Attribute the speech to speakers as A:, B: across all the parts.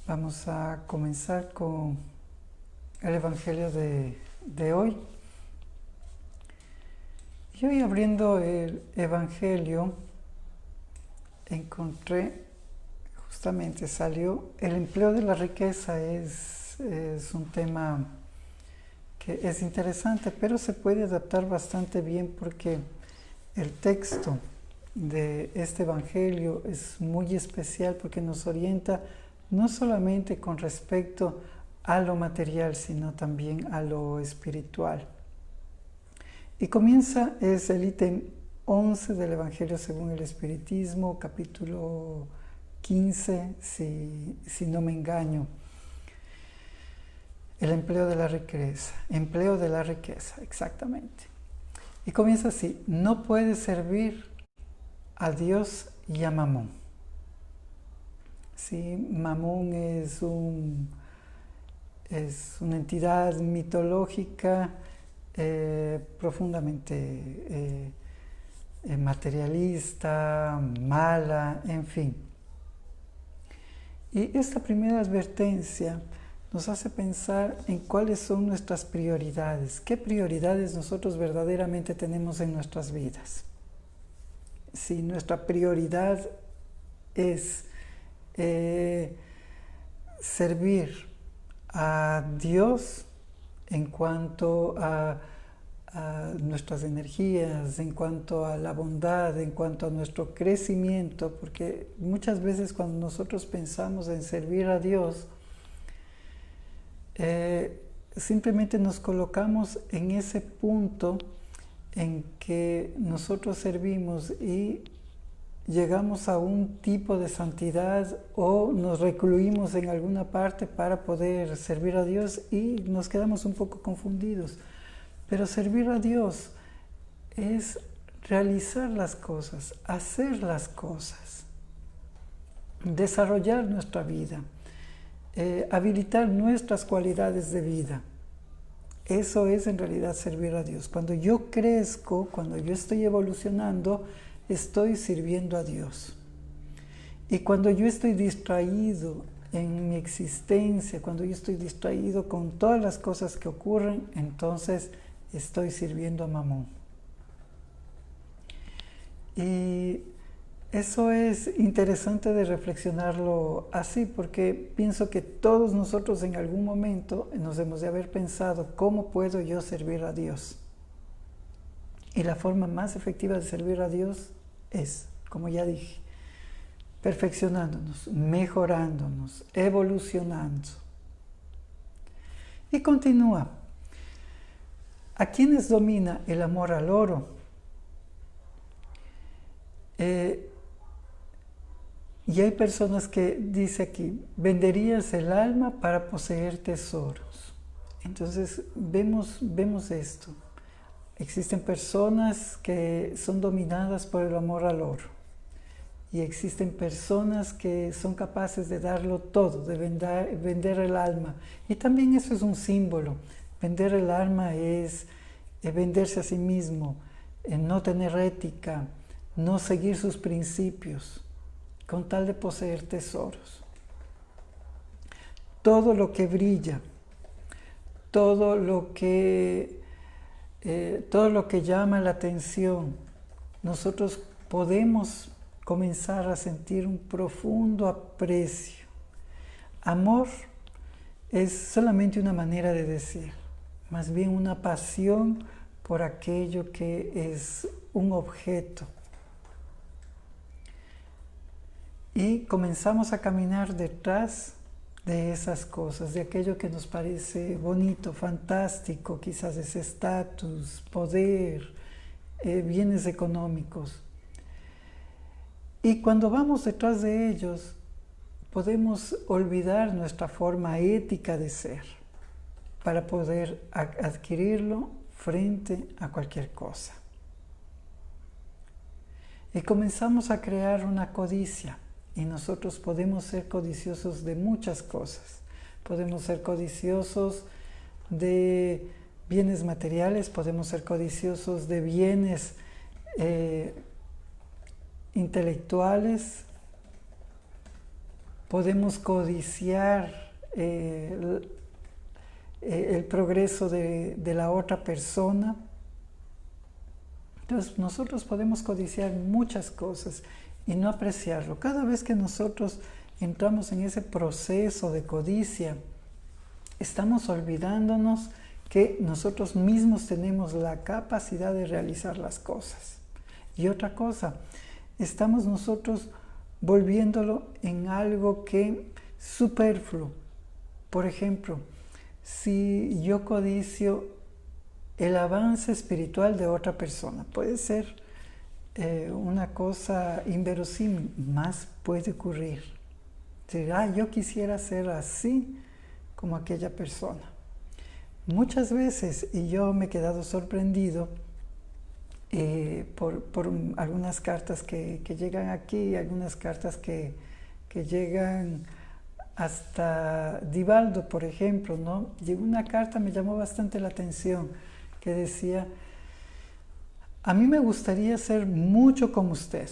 A: Vamos a comenzar con el Evangelio de hoy. Y hoy, abriendo el Evangelio, encontré, justamente salió, el empleo de la riqueza es un tema que es interesante, pero se puede adaptar bastante bien porque el texto de este Evangelio es muy especial porque nos orienta no solamente con respecto a lo material, sino también a lo espiritual. Y comienza, es el ítem 11 del Evangelio según el Espiritismo, capítulo 15, si no me engaño. El empleo de la riqueza, exactamente. Y comienza así: no puedes servir a Dios y a Mamón. ¿Sí? Mamón es una entidad mitológica profundamente materialista, mala, en fin. Y esta primera advertencia nos hace pensar en cuáles son nuestras prioridades, qué prioridades nosotros verdaderamente tenemos en nuestras vidas. Si nuestra prioridad es servir a Dios en cuanto a nuestras energías, en cuanto a la bondad, en cuanto a nuestro crecimiento, porque muchas veces cuando nosotros pensamos en servir a Dios, simplemente nos colocamos en ese punto en que nosotros servimos y llegamos a un tipo de santidad o nos recluimos en alguna parte para poder servir a Dios y nos quedamos un poco confundidos. Pero servir a Dios es realizar las cosas, hacer las cosas, desarrollar nuestra vida, habilitar nuestras cualidades de vida. Eso es en realidad servir a Dios. Cuando yo crezco, cuando yo estoy evolucionando, estoy sirviendo a Dios. Y cuando yo estoy distraído en mi existencia, cuando yo estoy distraído con todas las cosas que ocurren, entonces estoy sirviendo a Mamón. Y eso es interesante de reflexionarlo así, porque pienso que todos nosotros en algún momento nos hemos de haber pensado, ¿cómo puedo yo servir a Dios? Y la forma más efectiva de servir a Dios es, como ya dije, perfeccionándonos, mejorándonos, evolucionando. Y continúa. ¿A quiénes domina el amor al oro? Y hay personas que dice aquí, venderías el alma para poseer tesoros. Entonces vemos esto. Existen personas que son dominadas por el amor al oro. Y existen personas que son capaces de darlo todo, de vender el alma. Y también eso es un símbolo. Vender el alma es venderse a sí mismo, no tener ética, no seguir sus principios, con tal de poseer tesoros. Todo lo que brilla, todo lo que llama la atención, nosotros podemos comenzar a sentir un profundo aprecio. Amor es solamente una manera de decir, más bien una pasión por aquello que es un objeto. Y comenzamos a caminar detrás de esas cosas, de aquello que nos parece bonito, fantástico, quizás es estatus, poder, bienes económicos. Y cuando vamos detrás de ellos, podemos olvidar nuestra forma ética de ser para poder adquirirlo frente a cualquier cosa. Y comenzamos a crear una codicia. Y nosotros podemos ser codiciosos de muchas cosas. Podemos ser codiciosos de bienes materiales, podemos ser codiciosos de bienes intelectuales, podemos codiciar el progreso de la otra persona. Entonces nosotros podemos codiciar muchas cosas y no apreciarlo. Cada vez que nosotros entramos en ese proceso de codicia, estamos olvidándonos que nosotros mismos tenemos la capacidad de realizar las cosas. Y otra cosa, estamos nosotros volviéndolo en algo que superfluo. Por ejemplo, si yo codicio el avance espiritual de otra persona, puede ser una cosa inverosímil, más puede ocurrir. Decir, yo quisiera ser así como aquella persona. Muchas veces, y yo me he quedado sorprendido por algunas cartas que llegan aquí, algunas cartas que llegan hasta Divaldo, por ejemplo, ¿no? Llegó una carta, me llamó bastante la atención, que decía, a mí me gustaría ser mucho como usted.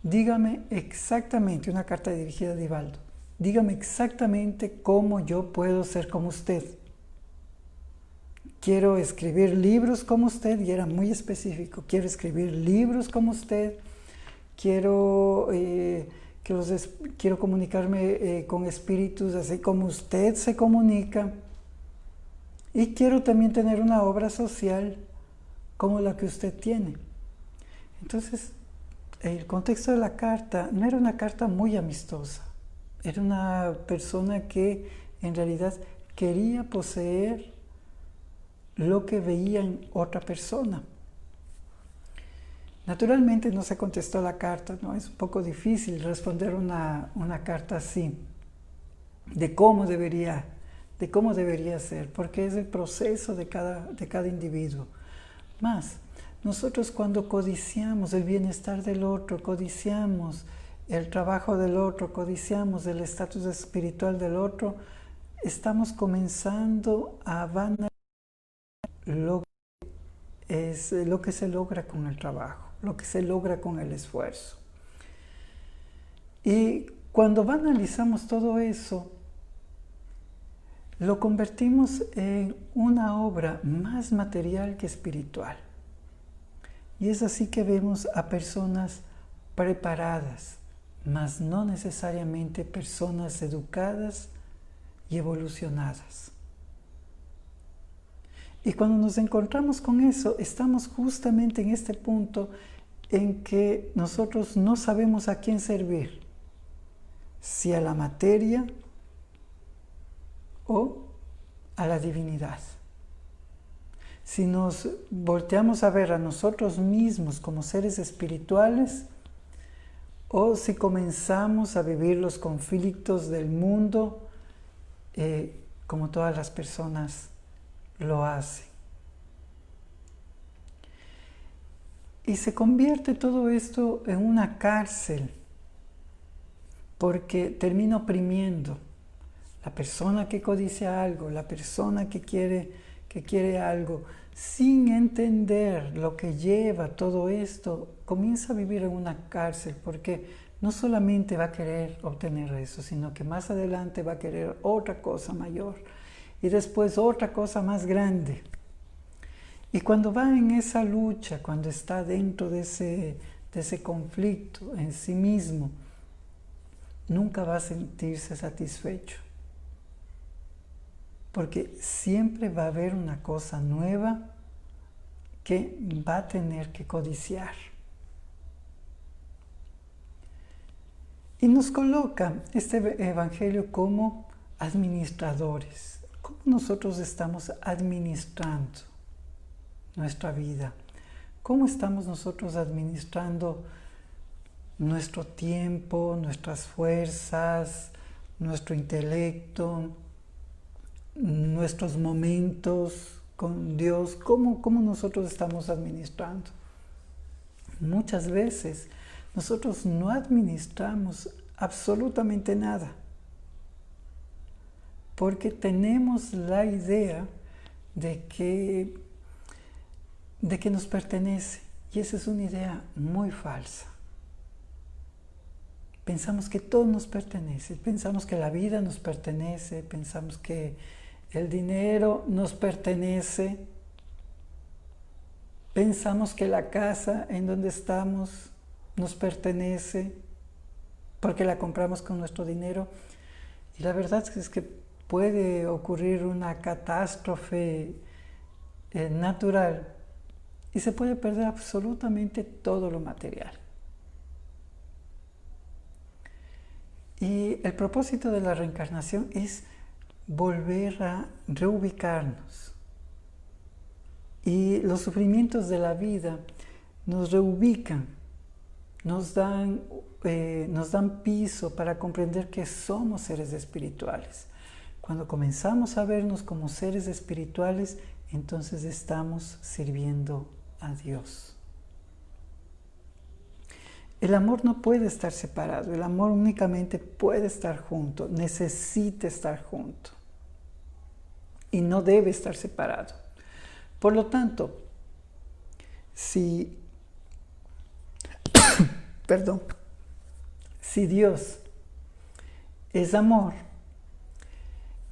A: Dígame exactamente, una carta dirigida a Divaldo, dígame exactamente cómo yo puedo ser como usted. Quiero escribir libros como usted, y era muy específico, quiero escribir libros como usted, quiero comunicarme con espíritus así como usted se comunica, y quiero también tener una obra social como la que usted tiene. Entonces, el contexto de la carta no era una carta muy amistosa, era una persona que en realidad quería poseer lo que veía en otra persona. Naturalmente no se contestó la carta, ¿no? Es un poco difícil responder una carta así, de cómo debería ser, porque es el proceso de cada individuo. Más, nosotros cuando codiciamos el bienestar del otro, codiciamos el trabajo del otro, codiciamos el estatus espiritual del otro, estamos comenzando a banalizar lo que se logra con el trabajo, lo que se logra con el esfuerzo. Y cuando banalizamos todo eso, lo convertimos en una obra más material que espiritual. Y es así que vemos a personas preparadas, mas no necesariamente personas educadas y evolucionadas. Y cuando nos encontramos con eso, estamos justamente en este punto en que nosotros no sabemos a quién servir, si a la materia o a la divinidad. Si nos volteamos a ver a nosotros mismos como seres espirituales, o si comenzamos a vivir los conflictos del mundo como todas las personas lo hacen. Y se convierte todo esto en una cárcel, porque termina oprimiendo la persona que codicia algo, la persona que quiere algo, sin entender lo que lleva todo esto, comienza a vivir en una cárcel, porque no solamente va a querer obtener eso, sino que más adelante va a querer otra cosa mayor, y después otra cosa más grande. Y cuando va en esa lucha, cuando está dentro de ese conflicto en sí mismo, nunca va a sentirse satisfecho. Porque siempre va a haber una cosa nueva que va a tener que codiciar. Y nos coloca este evangelio como administradores. ¿Cómo nosotros estamos administrando nuestra vida? ¿Cómo estamos nosotros administrando nuestro tiempo, nuestras fuerzas, nuestro intelecto, nuestros momentos con Dios? ¿Cómo nosotros estamos administrando? Muchas veces nosotros no administramos absolutamente nada, porque tenemos la idea de que nos pertenece, y esa es una idea muy falsa. pensamos que todo nos pertenece, pensamos que la vida nos pertenece, pensamos que el dinero nos pertenece, pensamos que la casa en donde estamos nos pertenece porque la compramos con nuestro dinero. Y la verdad es que puede ocurrir una catástrofe natural y se puede perder absolutamente todo lo material. Y el propósito de la reencarnación es volver a reubicarnos. Y los sufrimientos de la vida nos reubican, nos dan piso para comprender que somos seres espirituales. Cuando comenzamos a vernos como seres espirituales, entonces estamos sirviendo a Dios. El amor no puede estar separado, el amor únicamente puede estar junto, necesita estar junto y no debe estar separado. Por lo tanto, si Dios es amor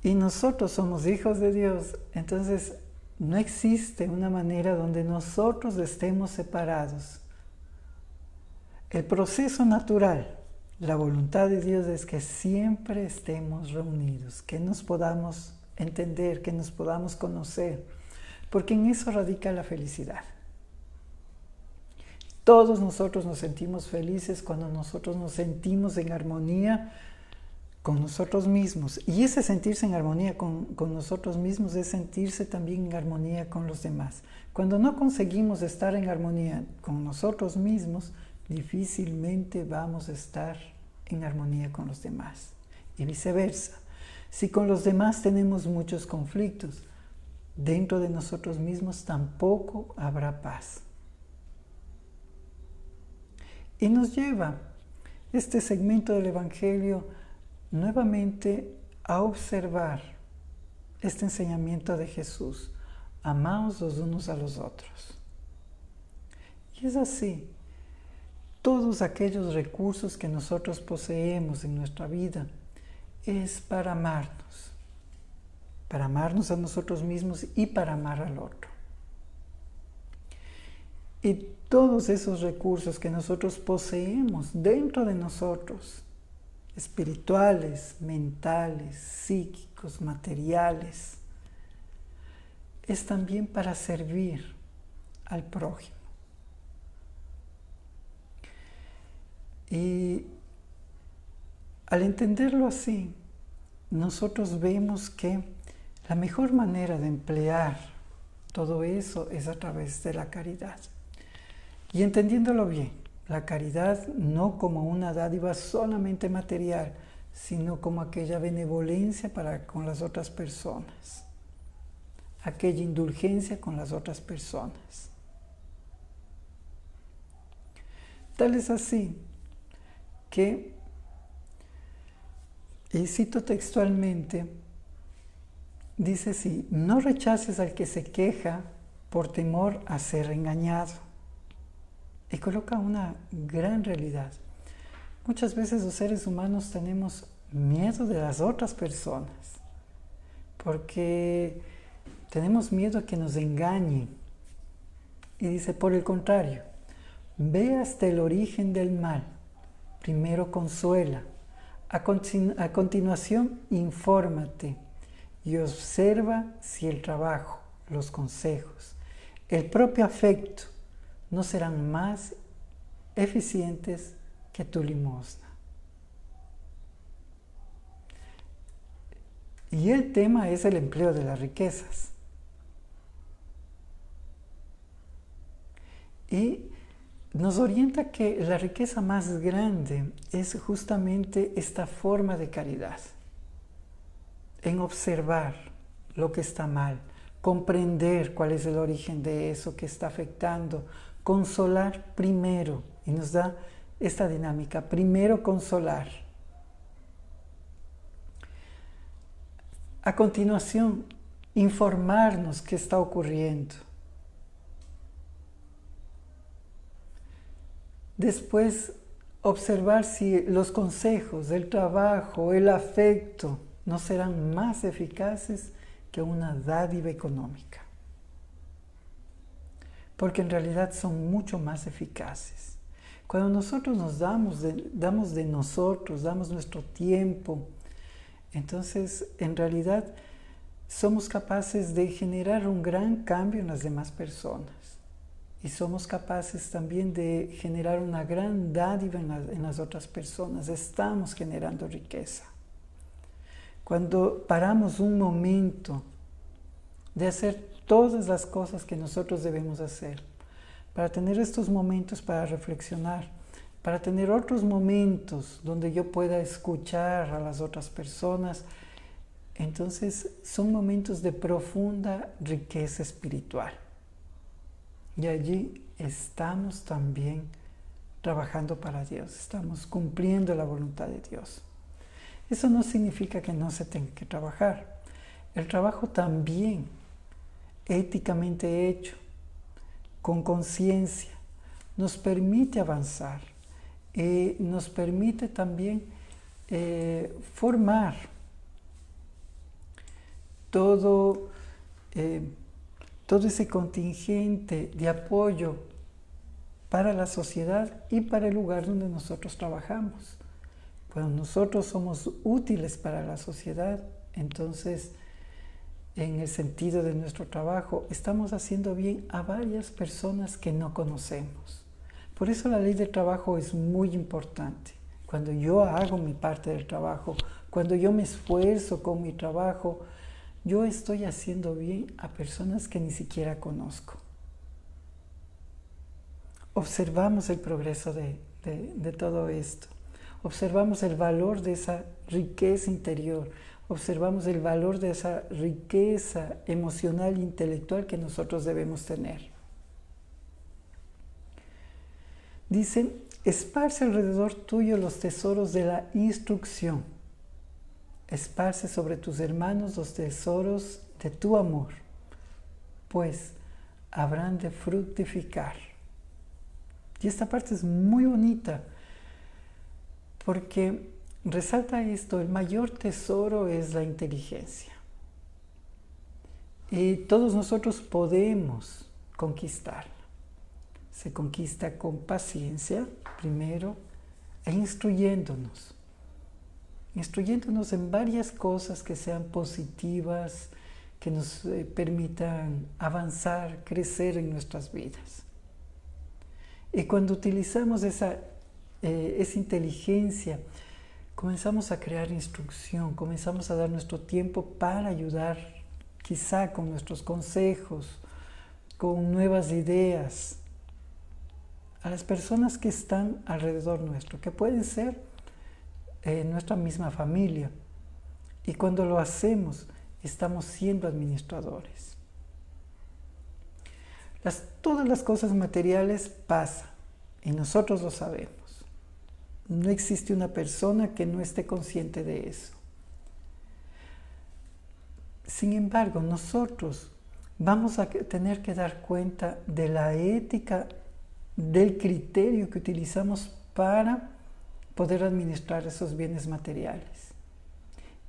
A: y nosotros somos hijos de Dios, entonces no existe una manera donde nosotros estemos separados. El proceso natural, la voluntad de Dios es que siempre estemos reunidos, que nos podamos entender, que nos podamos conocer, porque en eso radica la felicidad. Todos nosotros nos sentimos felices cuando nosotros nos sentimos en armonía con nosotros mismos. Y ese sentirse en armonía con nosotros mismos es sentirse también en armonía con los demás. Cuando no conseguimos estar en armonía con nosotros mismos, difícilmente vamos a estar en armonía con los demás. Y viceversa. Si con los demás tenemos muchos conflictos, dentro de nosotros mismos tampoco habrá paz. Y nos lleva este segmento del Evangelio nuevamente a observar este enseñamiento de Jesús. Amaos los unos a los otros. Y es así. Todos aquellos recursos que nosotros poseemos en nuestra vida es para amarnos a nosotros mismos y para amar al otro. Y todos esos recursos que nosotros poseemos dentro de nosotros, espirituales, mentales, psíquicos, materiales, es también para servir al prójimo. Y al entenderlo así, nosotros vemos que la mejor manera de emplear todo eso es a través de la caridad. Y entendiéndolo bien, la caridad no como una dádiva solamente material, sino como aquella benevolencia para con las otras personas, aquella indulgencia con las otras personas. Tal es así que, y cito textualmente, dice así: no rechaces al que se queja por temor a ser engañado. Y coloca una gran realidad. Muchas veces los seres humanos tenemos miedo de las otras personas, porque tenemos miedo a que nos engañen. Y dice, por el contrario, ve hasta el origen del mal. Primero consuela, a continuación infórmate y observa si el trabajo, los consejos, el propio afecto no serán más eficientes que tu limosna. Y el tema es el empleo de las riquezas. Y nos orienta que la riqueza más grande es justamente esta forma de caridad, en observar lo que está mal, comprender cuál es el origen de eso que está afectando, consolar primero, y nos da esta dinámica, primero consolar. A continuación, informarnos qué está ocurriendo. Después, observar si los consejos, el trabajo, el afecto no serán más eficaces que una dádiva económica. Porque en realidad son mucho más eficaces. Cuando nosotros nos damos de nosotros, damos nuestro tiempo, entonces en realidad somos capaces de generar un gran cambio en las demás personas. Y somos capaces también de generar una gran dádiva en las otras personas. Estamos generando riqueza. Cuando paramos un momento de hacer todas las cosas que nosotros debemos hacer, para tener estos momentos para reflexionar, para tener otros momentos donde yo pueda escuchar a las otras personas, entonces son momentos de profunda riqueza espiritual. Y allí estamos también trabajando para Dios, estamos cumpliendo la voluntad de Dios. Eso no significa que no se tenga que trabajar. El trabajo también, éticamente hecho, con conciencia, nos permite avanzar, nos permite también formar todo ese contingente de apoyo para la sociedad y para el lugar donde nosotros trabajamos. Cuando nosotros somos útiles para la sociedad, entonces, en el sentido de nuestro trabajo, estamos haciendo bien a varias personas que no conocemos. Por eso la ley del trabajo es muy importante. Cuando yo hago mi parte del trabajo, cuando yo me esfuerzo con mi trabajo, yo estoy haciendo bien a personas que ni siquiera conozco. Observamos el progreso de todo esto. Observamos el valor de esa riqueza interior. Observamos el valor de esa riqueza emocional e intelectual que nosotros debemos tener. Dice, esparce alrededor tuyo los tesoros de la instrucción. Esparce sobre tus hermanos los tesoros de tu amor, pues habrán de fructificar. Y esta parte es muy bonita, porque resalta esto, el mayor tesoro es la inteligencia. Y todos nosotros podemos conquistarla. Se conquista con paciencia, primero, e instruyéndonos en varias cosas que sean positivas, que nos permitan avanzar, crecer en nuestras vidas. Y cuando utilizamos esa inteligencia, comenzamos a crear instrucción, comenzamos a dar nuestro tiempo para ayudar, quizá con nuestros consejos, con nuevas ideas, a las personas que están alrededor nuestro, que pueden ser nuestra misma familia. Y cuando lo hacemos, estamos siendo administradores. Todas las cosas materiales pasan, y nosotros lo sabemos. No existe una persona que no esté consciente de eso. Sin embargo, nosotros vamos a tener que dar cuenta de la ética, del criterio que utilizamos para poder administrar esos bienes materiales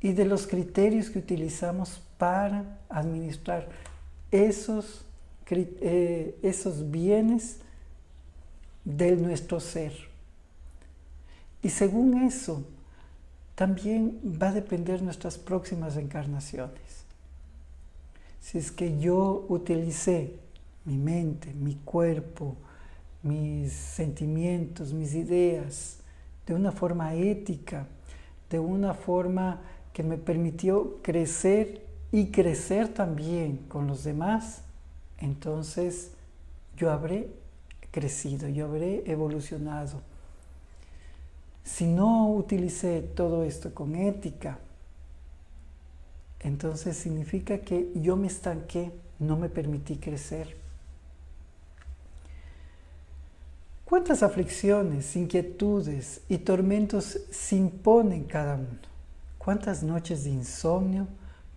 A: y de los criterios que utilizamos para administrar esos bienes de nuestro ser. Y según eso, también va a depender nuestras próximas encarnaciones. Si es que yo utilicé mi mente, mi cuerpo, mis sentimientos, mis ideas, de una forma ética, de una forma que me permitió crecer y crecer también con los demás, entonces yo habré crecido, yo habré evolucionado. Si no utilicé todo esto con ética, entonces significa que yo me estanqué, no me permití crecer. ¿Cuántas aflicciones, inquietudes y tormentos se imponen cada uno? ¿Cuántas noches de insomnio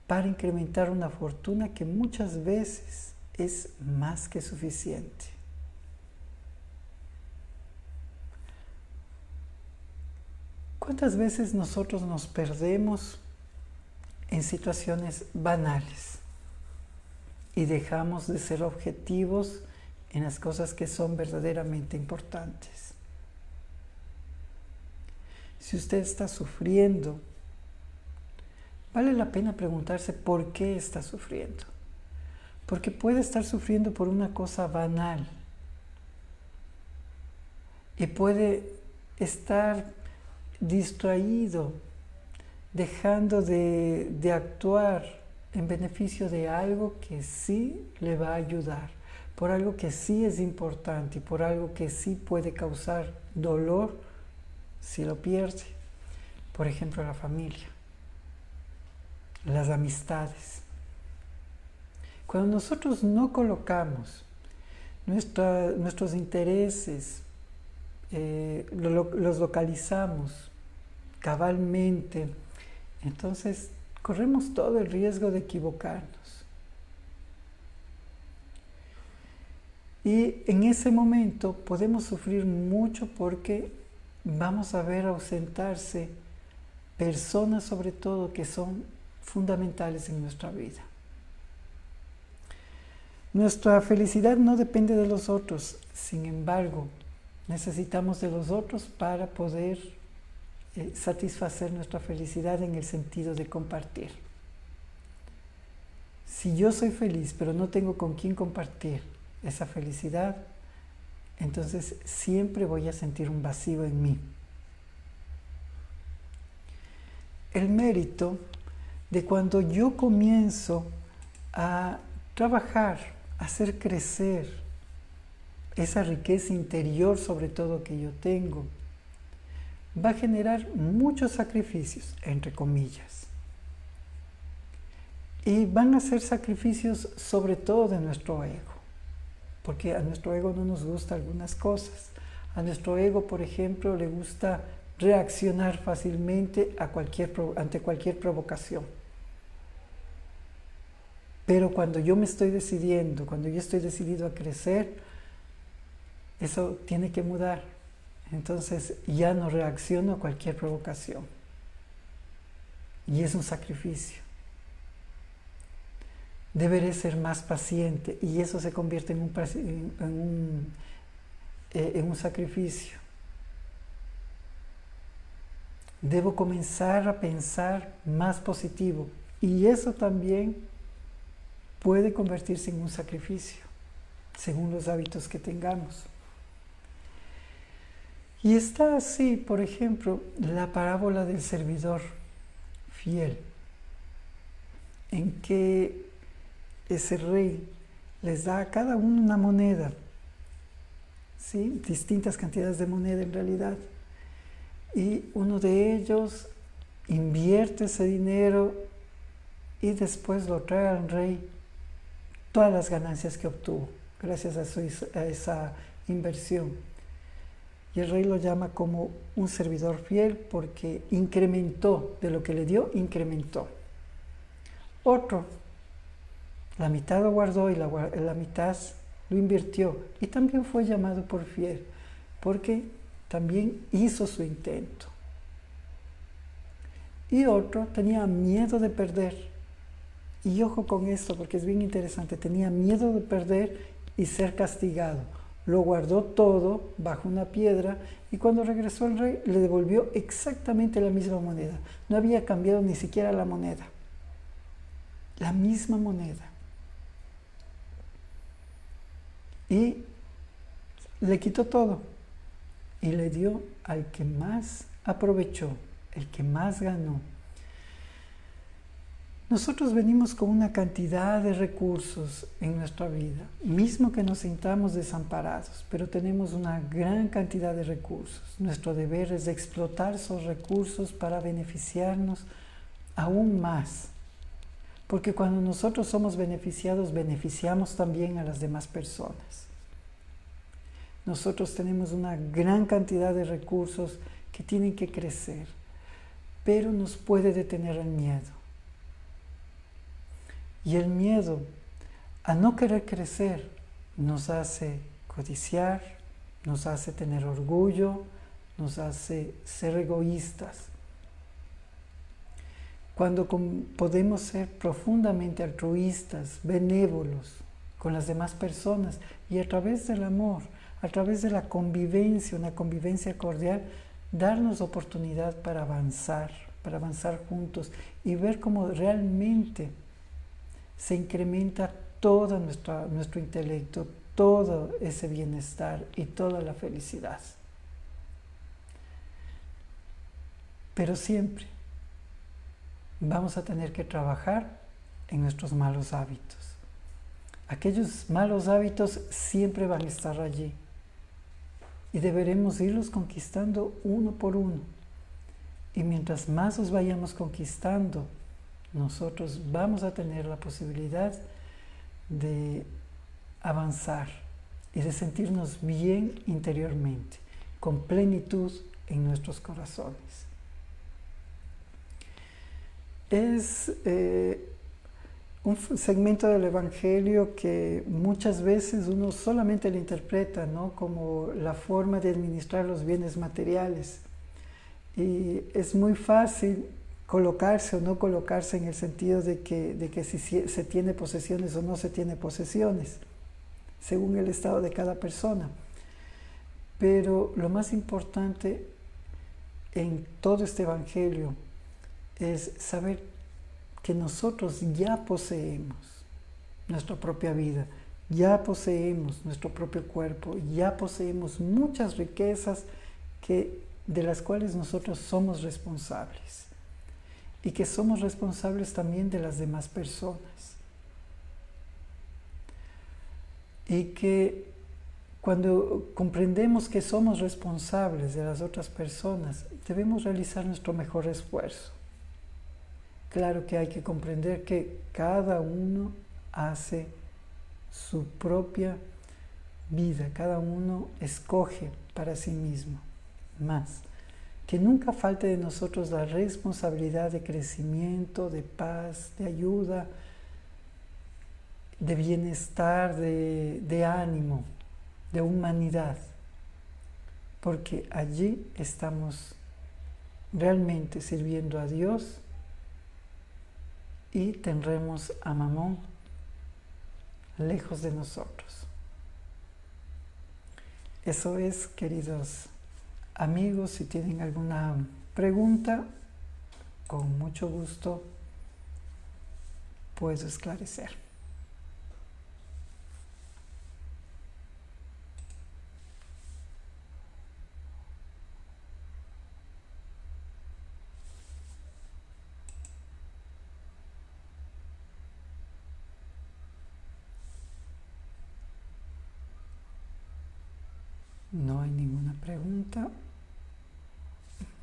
A: para incrementar una fortuna que muchas veces es más que suficiente? ¿Cuántas veces nosotros nos perdemos en situaciones banales y dejamos de ser objetivos en las cosas que son verdaderamente importantes? Si usted está sufriendo, vale la pena preguntarse por qué está sufriendo. Porque puede estar sufriendo por una cosa banal y puede estar distraído, dejando de actuar en beneficio de algo que sí le va a ayudar, por algo que sí es importante y por algo que sí puede causar dolor si lo pierde. Por ejemplo, la familia, las amistades. Cuando nosotros no colocamos nuestros intereses, los localizamos cabalmente, entonces corremos todo el riesgo de equivocarnos. Y en ese momento podemos sufrir mucho porque vamos a ver ausentarse personas, sobre todo, que son fundamentales en nuestra vida. Nuestra felicidad no depende de los otros, sin embargo, necesitamos de los otros para poder satisfacer nuestra felicidad en el sentido de compartir. Si yo soy feliz, pero no tengo con quién compartir esa felicidad, entonces siempre voy a sentir un vacío en mí. El mérito de cuando yo comienzo a trabajar, a hacer crecer esa riqueza interior, sobre todo que yo tengo, va a generar muchos sacrificios, entre comillas. Y van a ser sacrificios sobre todo de nuestro ego, porque a nuestro ego no nos gustan algunas cosas. A nuestro ego, por ejemplo, le gusta reaccionar fácilmente ante cualquier provocación. Pero cuando yo me estoy decidiendo, cuando yo estoy decidido a crecer, eso tiene que mudar. Entonces ya no reacciono a cualquier provocación. Y es un sacrificio. Deberé ser más paciente y eso se convierte en un sacrificio. Debo comenzar a pensar más positivo y eso también puede convertirse en un sacrificio, según los hábitos que tengamos. Y está así, por ejemplo, la parábola del servidor fiel, en que ese rey les da a cada uno una moneda, ¿sí? Distintas cantidades de moneda en realidad. Y uno de ellos invierte ese dinero y después lo trae al rey todas las ganancias que obtuvo gracias a esa inversión. Y el rey lo llama como un servidor fiel porque incrementó de lo que le dio, incrementó. Otro, la mitad lo guardó y la mitad lo invirtió y también fue llamado por fiel porque también hizo su intento. Y otro tenía miedo de perder. Y ojo con esto porque es bien interesante. Tenía miedo de perder y ser castigado. Lo guardó todo bajo una piedra y cuando regresó el rey le devolvió exactamente la misma moneda. No había cambiado ni siquiera la moneda. La misma moneda. Y le quitó todo y le dio al que más aprovechó, el que más ganó. Nosotros venimos con una cantidad de recursos en nuestra vida, mismo que nos sintamos desamparados, pero tenemos una gran cantidad de recursos. Nuestro deber es explotar esos recursos para beneficiarnos aún más, porque cuando nosotros somos beneficiados, beneficiamos también a las demás personas. Nosotros tenemos una gran cantidad de recursos que tienen que crecer, pero nos puede detener el miedo. Y el miedo a no querer crecer nos hace codiciar, nos hace tener orgullo, nos hace ser egoístas. Cuando podemos ser profundamente altruistas, benévolos con las demás personas y a través del amor, a través de la convivencia, una convivencia cordial, darnos oportunidad para avanzar juntos y ver cómo realmente se incrementa todo nuestro intelecto, todo ese bienestar y toda la felicidad. Pero siempre vamos a tener que trabajar en nuestros malos hábitos. Aquellos malos hábitos siempre van a estar allí y deberemos irlos conquistando uno por uno. Y mientras más los vayamos conquistando, nosotros vamos a tener la posibilidad de avanzar y de sentirnos bien interiormente, con plenitud en nuestros corazones. Es un segmento del Evangelio que muchas veces uno solamente lo interpreta, ¿no?, como la forma de administrar los bienes materiales. Y es muy fácil colocarse o no colocarse en el sentido de que si se tiene posesiones o no se tiene posesiones, según el estado de cada persona. Pero lo más importante en todo este Evangelio es saber que nosotros ya poseemos nuestra propia vida, ya poseemos nuestro propio cuerpo, ya poseemos muchas riquezas de las cuales nosotros somos responsables y que somos responsables también de las demás personas. Y que cuando comprendemos que somos responsables de las otras personas, debemos realizar nuestro mejor esfuerzo. Claro que hay que comprender que cada uno hace su propia vida, cada uno escoge para sí mismo. Más, que nunca falte de nosotros la responsabilidad de crecimiento, de paz, de ayuda, de bienestar, de ánimo, de humanidad, porque allí estamos realmente sirviendo a Dios y tendremos a Mamón lejos de nosotros. Eso es, queridos amigos, si tienen alguna pregunta, con mucho gusto puedo esclarecer. No hay ninguna pregunta.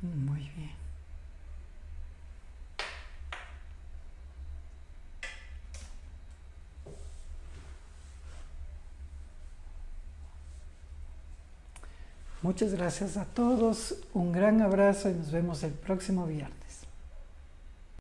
A: Muy bien. Muchas gracias a todos. Un gran abrazo y nos vemos el próximo viernes.